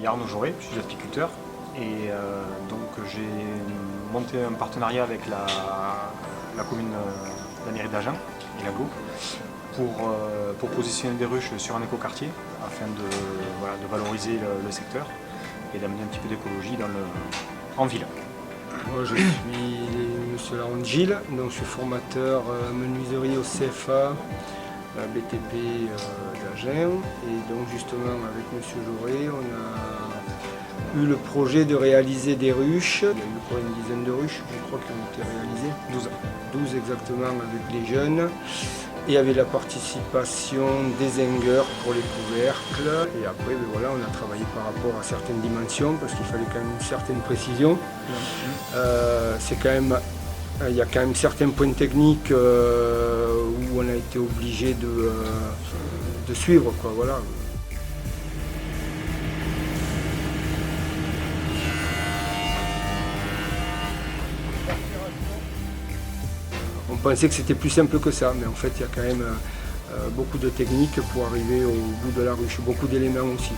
Arnaud Jauré, je suis apiculteur et donc j'ai monté un partenariat avec la commune, la mairie d'Agen et l'aglo pour positionner des ruches sur un écoquartier afin de valoriser le secteur et d'amener un petit peu d'écologie en ville. Moi je suis M. Laurent Gilles, donc je suis formateur menuiserie au CFA, BTP d'Agen, et donc justement avec M. Jauré on a eu le projet de réaliser des ruches. Il y a eu quoi, une dizaine de ruches je crois qui ont été réalisées, 12 exactement avec les jeunes. Et avec la participation des zingueurs pour les couvercles. Et après, voilà, on a travaillé par rapport à certaines dimensions parce qu'il fallait quand même une certaine précision. Il y a quand même certains points techniques où on a été obligé de suivre, quoi, voilà. On pensait que c'était plus simple que ça, mais en fait il y a quand même beaucoup de techniques pour arriver au bout de la ruche, beaucoup d'éléments aussi.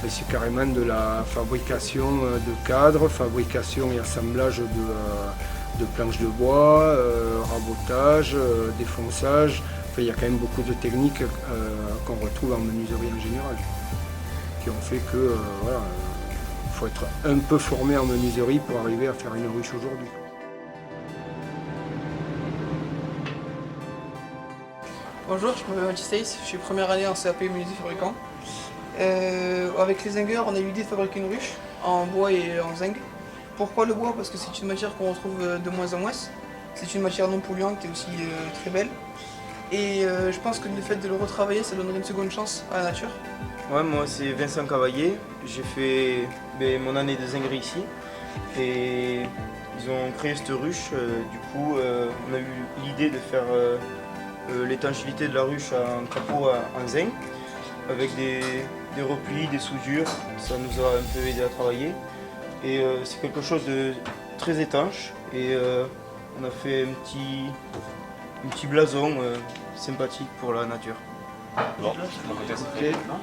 Et c'est carrément de la fabrication de cadres, fabrication et assemblage de planches de bois, rabotage, défonçage. Enfin, il y a quand même beaucoup de techniques qu'on retrouve en menuiserie en général, qui ont fait que voilà, faut être un peu formé en menuiserie pour arriver à faire une ruche aujourd'hui. Bonjour, je m'appelle Mathieu Stace, je suis première année en CAP menuisier fabricant. Avec les zingueurs, on a eu l'idée de fabriquer une ruche en bois et en zinc. Pourquoi le bois? Parce que c'est une matière qu'on retrouve de moins en moins. C'est une matière non polluante et aussi très belle. Et je pense que le fait de le retravailler, ça donnerait une seconde chance à la nature. Ouais, moi c'est Vincent Cavaillé, j'ai fait mon année de zinguerie ici. Et ils ont créé cette ruche, du coup on a eu l'idée de faire l'étanchéité de la ruche en capot en zinc avec des replis, des soudures. Ça nous a un peu aidé à travailler et c'est quelque chose de très étanche et on a fait un petit blason sympathique pour la nature. Bon. Ok,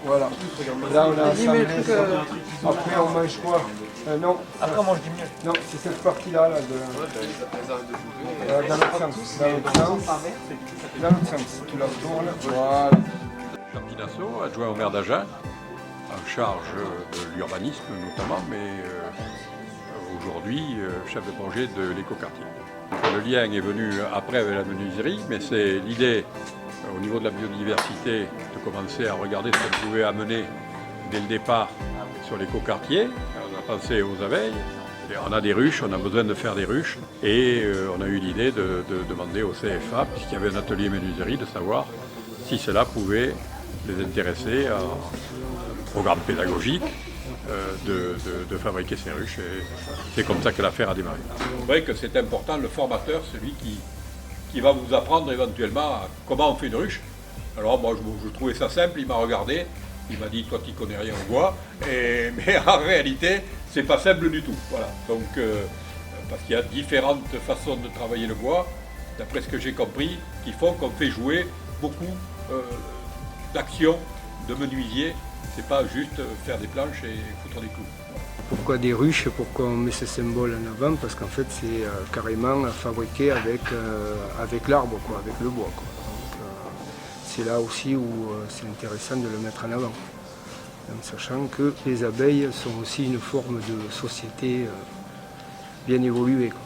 voilà. Là on a assemblé ça. Après on mange quoi? Non. Après on mange du miel. Non, c'est cette partie-là là, dans l'autre sens. Dans l'autre sens. Tu la tournes. Voilà. Jean Pinasso, adjoint au maire d'Agen, en charge de l'urbanisme notamment, mais aujourd'hui chef de projet de l'écoquartier. Le lien est venu après avec la menuiserie, mais c'est l'idée au niveau de la biodiversité de commencer à regarder ce qu'on pouvait amener dès le départ sur l'écoquartier. On a pensé aux abeilles, et on a des ruches, on a besoin de faire des ruches et on a eu l'idée de demander au CFA, puisqu'il y avait un atelier menuiserie, de savoir si cela pouvait les intéresser à un programme pédagogique de fabriquer ces ruches. Et c'est comme ça que l'affaire a démarré. C'est vrai que c'est important, le formateur, celui qui va vous apprendre éventuellement comment on fait une ruche. Alors moi je trouvais ça simple, il m'a regardé, il m'a dit toi tu connais rien au bois, mais en réalité c'est pas simple du tout. Voilà. Donc parce qu'il y a différentes façons de travailler le bois, d'après ce que j'ai compris, qui font qu'on fait jouer beaucoup d'actions de menuisier. C'est pas juste faire des planches et foutre des clous. Pourquoi des ruches? Pourquoi on met ce symbole en avant? Parce qu'en fait c'est carrément fabriqué avec l'arbre, avec le bois, quoi. Donc c'est là aussi où c'est intéressant de le mettre en avant. Donc, sachant que les abeilles sont aussi une forme de société bien évoluée, quoi.